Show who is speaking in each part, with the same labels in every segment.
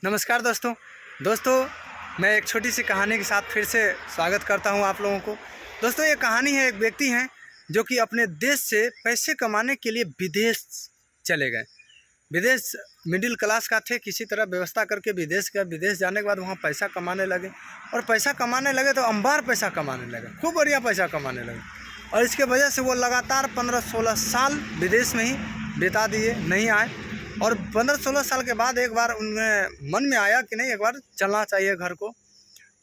Speaker 1: नमस्कार दोस्तों मैं एक छोटी सी कहानी के साथ फिर से स्वागत करता हूं आप लोगों को। दोस्तों ये कहानी है, एक व्यक्ति हैं जो कि अपने देश से पैसे कमाने के लिए विदेश चले गए। विदेश मिडिल क्लास का थे, किसी तरह व्यवस्था करके विदेश गए। विदेश जाने के बाद वहाँ पैसा कमाने लगे और पैसा कमाने लगे तो अंबार पैसा कमाने लगे, खूब बढ़िया पैसा कमाने लगे। और इसके वजह से वो लगातार 15-16 साल विदेश में ही बिता दिए, नहीं आए। और 15-16 साल के बाद एक बार उनमें मन में आया कि नहीं, एक बार चलना चाहिए घर को।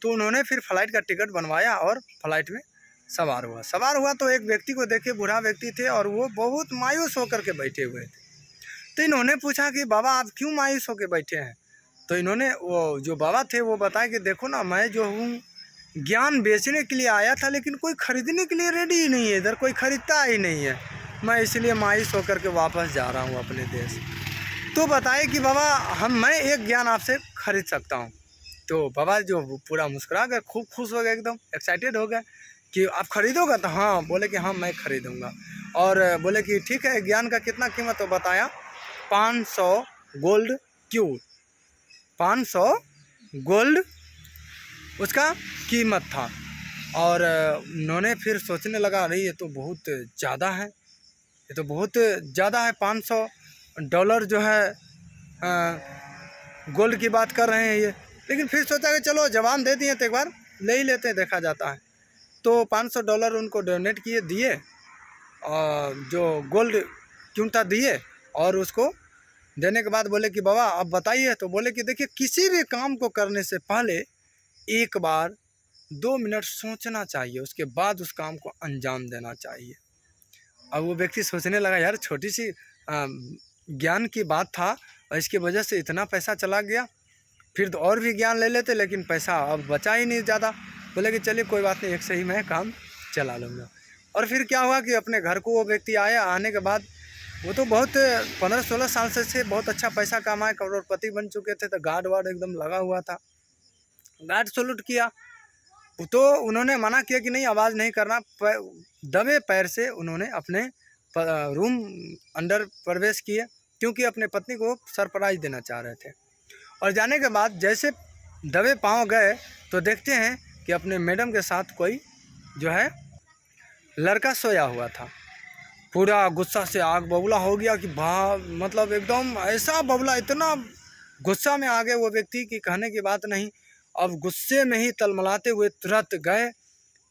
Speaker 1: तो उन्होंने फिर फ़्लाइट का टिकट बनवाया और फ्लाइट में सवार हुआ तो एक व्यक्ति को देखे, बूढ़ा व्यक्ति थे और वो बहुत मायूस होकर के बैठे हुए थे। तो इन्होंने पूछा कि बाबा आप क्यों मायूस होकर बैठे हैं? तो इन्होंने, वो जो बाबा थे वो बताया कि देखो ना, मैं जो हूँ ज्ञान बेचने के लिए आया था, लेकिन कोई ख़रीदने के लिए रेडी ही नहीं है, इधर कोई ख़रीदता ही नहीं है। मैं इसलिए मायूस होकर के वापस जा रहा हूँ अपने देश। तो बताए कि बाबा मैं एक ज्ञान आपसे खरीद सकता हूँ। तो बाबा जो पूरा मुस्कुरा गए, खूब खुश हो गए, एकदम एक्साइटेड हो गए कि आप खरीदोगे? तो हाँ, बोले कि हाँ मैं खरीदूँगा। और बोले कि ठीक है, ज्ञान का कितना कीमत? तो बताया 500 गोल्ड क्यूब, 500 गोल्ड उसका कीमत था। और उन्होंने फिर सोचने लगा, अरे ये तो बहुत ज़्यादा है, ये तो बहुत ज़्यादा है। $500 जो है गोल्ड की बात कर रहे हैं ये। लेकिन फिर सोचा कि चलो जवान दे दिए तो एक बार ले ही लेते हैं, देखा जाता है। तो $500 उनको डोनेट किए, दिए, और जो गोल्ड कीमत दिए। और उसको देने के बाद बोले कि बाबा अब बताइए। तो बोले कि देखिए, किसी भी काम को करने से पहले एक बार 2 मिनट सोचना चाहिए, उसके बाद उस काम को अंजाम देना चाहिए। अब वो व्यक्ति सोचने लगा, यार छोटी सी ज्ञान की बात था और इसकी वजह से इतना पैसा चला गया। फिर तो और भी ज्ञान ले लेते, लेकिन पैसा अब बचा ही नहीं ज़्यादा। बोले कि चलिए कोई बात नहीं, एक से ही मैं काम चला लूँगा। और फिर क्या हुआ कि अपने घर को वो व्यक्ति आया। आने के बाद वो तो बहुत 15-16 साल से बहुत अच्छा पैसा कमाए, करोड़पति बन चुके थे। तो गार्ड वार्ड एकदम लगा हुआ था, गार्ड सैल्यूट किया। तो उन्होंने मना किया कि नहीं, आवाज़ नहीं करना। दबे पैर से उन्होंने अपने रूम अंदर प्रवेश किए, क्योंकि अपने पत्नी को सरप्राइज़ देना चाह रहे थे। और जाने के बाद जैसे दबे पाँव गए तो देखते हैं कि अपने मैडम के साथ कोई जो है लड़का सोया हुआ था। पूरा गुस्सा से आग बबूला हो गया कि मतलब एकदम ऐसा बबूला, इतना गुस्सा में आ गए वो व्यक्ति कि कहने की बात नहीं। अब गुस्से में ही तलमलाते हुए तुरंत गए,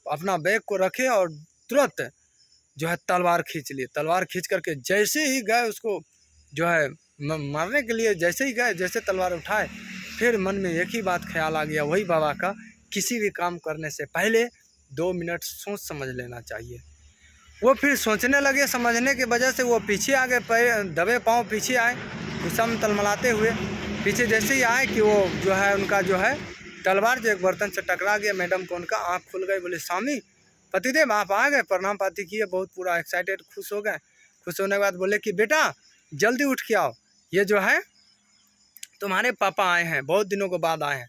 Speaker 1: अपना बैग को रखे और तुरंत जो है तलवार खींच लिए। तलवार खींच करके जैसे ही गए उसको जो है मारने के लिए, जैसे ही गए, जैसे तलवार उठाए, फिर मन में एक ही बात ख्याल आ गया, वही बाबा का, किसी भी काम करने से पहले 2 मिनट सोच समझ लेना चाहिए। वो फिर सोचने लगे, समझने की वजह से वो पीछे आ गए, पैर दबे पाँव पीछे आए, गुस्सा में तलमलाते हुए पीछे जैसे ही आए कि वो जो है उनका जो है तलवार जो एक बर्तन से टकरा गया। मैडम को उनका आँख खुल गई। बोले स्वामी पतिदेव आप आ गए, प्रणाम पाती किए, बहुत पूरा एक्साइटेड, खुश हो गए। खुश होने के बाद बोले कि बेटा जल्दी उठ के आओ, ये जो है तुम्हारे पापा आए हैं, बहुत दिनों के बाद आए हैं।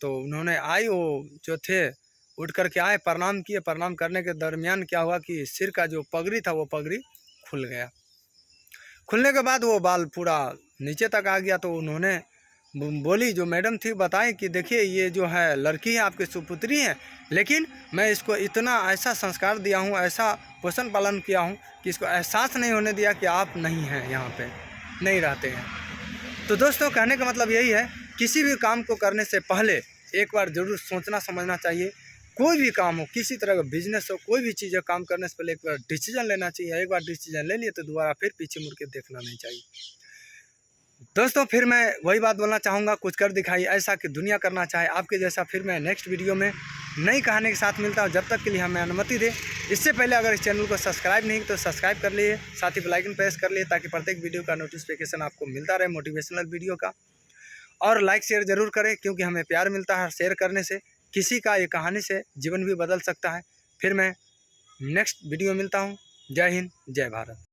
Speaker 1: तो उन्होंने आई, वो जो थे उठ करके आए, प्रणाम किए। प्रणाम करने के दरमियान क्या हुआ कि सिर का जो पगड़ी था वो पगड़ी खुल गया। खुलने के बाद वो बाल पूरा नीचे तक आ गया। तो उन्होंने बोली, जो मैडम थी, बताएं कि देखिए ये जो है लड़की है, आपकी सुपुत्री है, लेकिन मैं इसको इतना ऐसा संस्कार दिया हूँ, ऐसा पोषण पालन किया हूँ कि इसको एहसास नहीं होने दिया कि आप नहीं हैं, यहाँ पे नहीं रहते हैं। तो दोस्तों कहने का मतलब यही है, किसी भी काम को करने से पहले एक बार ज़रूर सोचना समझना चाहिए। कोई भी काम हो, किसी तरह का बिजनेस हो, कोई भी चीज़ हो, काम करने से पहले एक बार डिसीजन लेना चाहिए। एक बार डिसीजन ले लिए तो दोबारा फिर पीछे मुड़ के देखना नहीं चाहिए। दोस्तों फिर मैं वही बात बोलना चाहूँगा, कुछ कर दिखाइए ऐसा कि दुनिया करना चाहे आपके जैसा। फिर मैं नेक्स्ट वीडियो में नई कहानी के साथ मिलता हूँ, जब तक के लिए हमें अनुमति दे। इससे पहले अगर इस चैनल को सब्सक्राइब नहीं तो सब्सक्राइब कर लिए, साथ ही बेल आइकन प्रेस कर लिए, ताकि प्रत्येक वीडियो का नोटिफिकेशन आपको मिलता रहे, मोटिवेशनल वीडियो का। और लाइक शेयर ज़रूर करें, क्योंकि हमें प्यार मिलता है शेयर करने से। किसी का ये कहानी से जीवन भी बदल सकता है। फिर मैं नेक्स्ट वीडियो मिलता हूँ। जय हिंद, जय भारत।